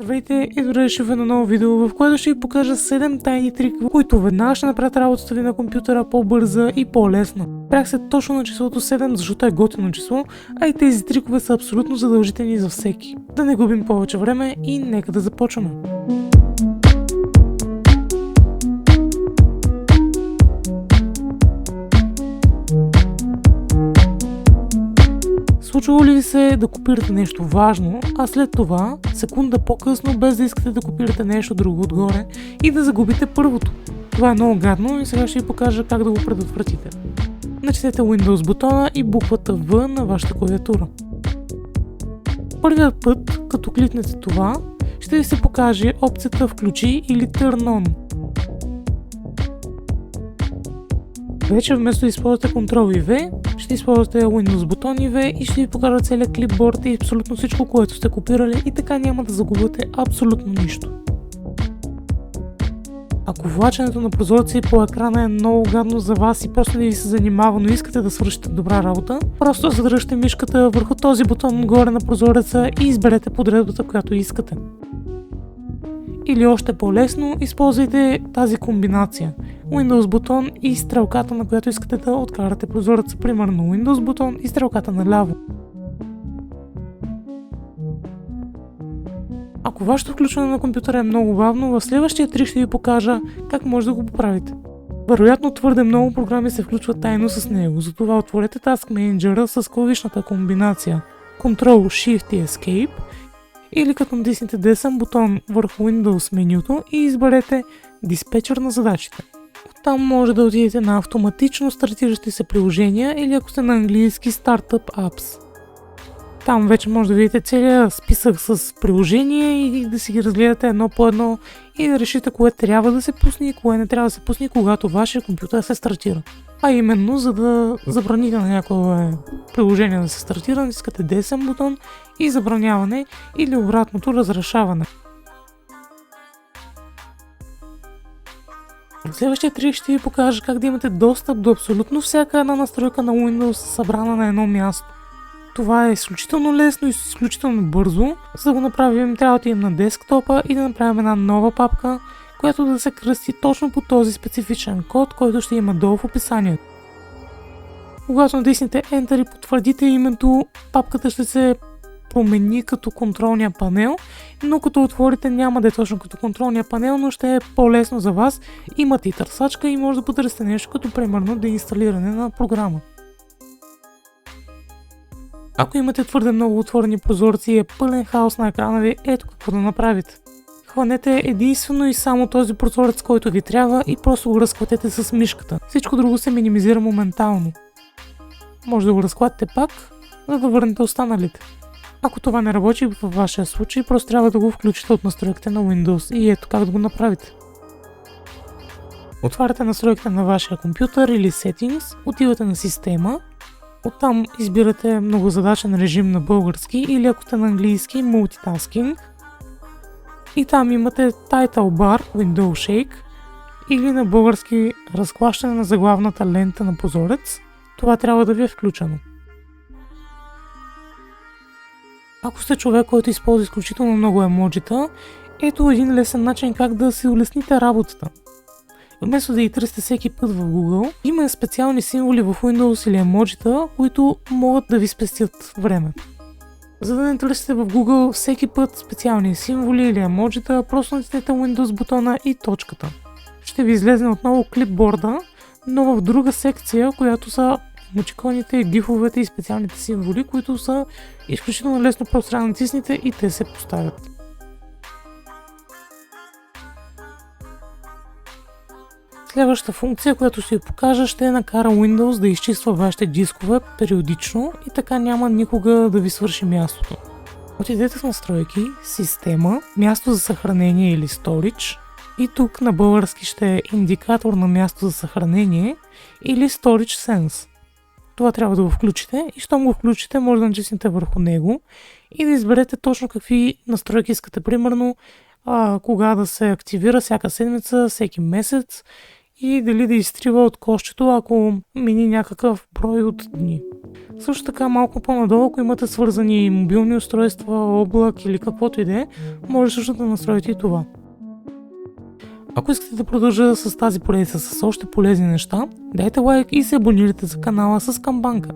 Здравейте и добре дошли в едно ново видео, в което ще ви покажа 7 тайни трика, които веднага ще направят работата ви на компютъра по-бърза и по-лесна. Спрях се точно на числото 7, защото е готино число, а и тези трикове са абсолютно задължителни за всеки. Да не губим повече време и нека да започваме. Случвало ли се да копирате нещо важно, а след това, секунда по-късно, без да искате да копирате нещо друго отгоре и да загубите първото? Това е много гадно и сега ще ви покажа как да го предотвратите. Натиснете Windows бутона и буквата V на вашата клавиатура. Първият път, като кликнете това, ще ви се покаже опцията Включи или Turn On. Вече вместо да използвате Ctrl и V, ще използвате Windows бутон и V и ще ви покажа целият клипборд и абсолютно всичко, което сте копирали, и така няма да загубите абсолютно нищо. Ако влаченето на прозорци по екрана е много гадно за вас и просто не ви се занимава, но искате да свършите добра работа, просто задръжте мишката върху този бутон горе на прозореца и изберете подредбата, която искате. Или още по-лесно, използвайте тази комбинация Windows бутон и стрелката, на която искате да откарате прозореца, примерно Windows бутон и стрелката наляво. Ако вашето включване на компютъра е много бавно, в следващия трик ще ви покажа как може да го поправите. Вероятно твърде много програми се включват тайно с него, затова отворете Task Manager с клавишната комбинация Ctrl-Shift и Escape, или като натиснете десен бутон върху Windows менюто и изберете диспетчер на задачите. Оттам може да отидете на автоматично стартиращи се приложения или ако сте на английски Startup Apps. Там вече може да видите целият списък с приложения и да си ги разгледате едно по едно и да решите кое трябва да се пусне и кое не трябва да се пусне, когато вашия компютър се стартира. А именно, за да забраните на някое приложение да се стартира, натискате десен бутон и забраняване или обратното разрешаване. В следващия трик ще ви покажа как да имате достъп до абсолютно всяка една настройка на Windows, събрана на едно място. Това е изключително лесно и изключително бързо. За да го направим, трябва да отидем на десктопа и да направим една нова папка, която да се кръсти точно по този специфичен код, който ще има долу в описанието. Когато натиснете Enter и потвърдите името, папката ще се промени като контролния панел, но като отворите няма да е точно като контролния панел, но ще е по-лесно за вас. Имате и търсачка и може да потърсите нещо като примерно деинсталиране на програма. Ако имате твърде много отворени прозорци и е пълен хаос на екрана ви, ето какво да направите. Хванете единствено и само този прозорец, който ви трябва, и просто го разклатете с мишката. Всичко друго се минимизира моментално. Може да го разклатите пак, за да върнете останалите. Ако това не работи във вашия случай, просто трябва да го включите от настройките на Windows и ето как да го направите. Отваряте настройките на вашия компютър или Settings, отивате на Система, оттам избирате многозадачен режим на български или ако сте на английски Multitasking и там имате Title Bar Window Shake или на български разклащане на заглавната лента на прозорец. Това трябва да ви е включено. Ако сте човек, който използва изключително много емоджита, ето един лесен начин как да си улесните работата. Вместо да ги търсите всеки път в Google, има специални символи в Windows или емоджита, които могат да ви спестят време. За да не търсите в Google всеки път специални символи или емоджита, просто натиснете Windows бутона и точката. Ще ви излезе отново клипборда, но в друга секция, която са емоджиконите, гифовете и специалните символи, които са изключително лесно просто да натиснете и те се поставят. Следващата функция, която ще ви покажа, ще накара Windows да изчиства вашите дискове периодично и така няма никога да ви свърши мястото. Отидете в настройки, Система, място за съхранение или Storage и тук на български ще е индикатор на място за съхранение или Storage Sense. Това трябва да го включите и щом го включите, може да натиснете върху него и да изберете точно какви настройки искате, примерно кога да се активира всяка седмица, всеки месец и дали да изтрива от кошчето, ако мини някакъв брой от дни. Също така малко по-надолу, ако имате свързани мобилни устройства, облак или каквото и да е, може също да настроите и това. Ако искате да продължа с тази поредица с още полезни неща, дайте лайк и се абонирайте за канала с камбанка.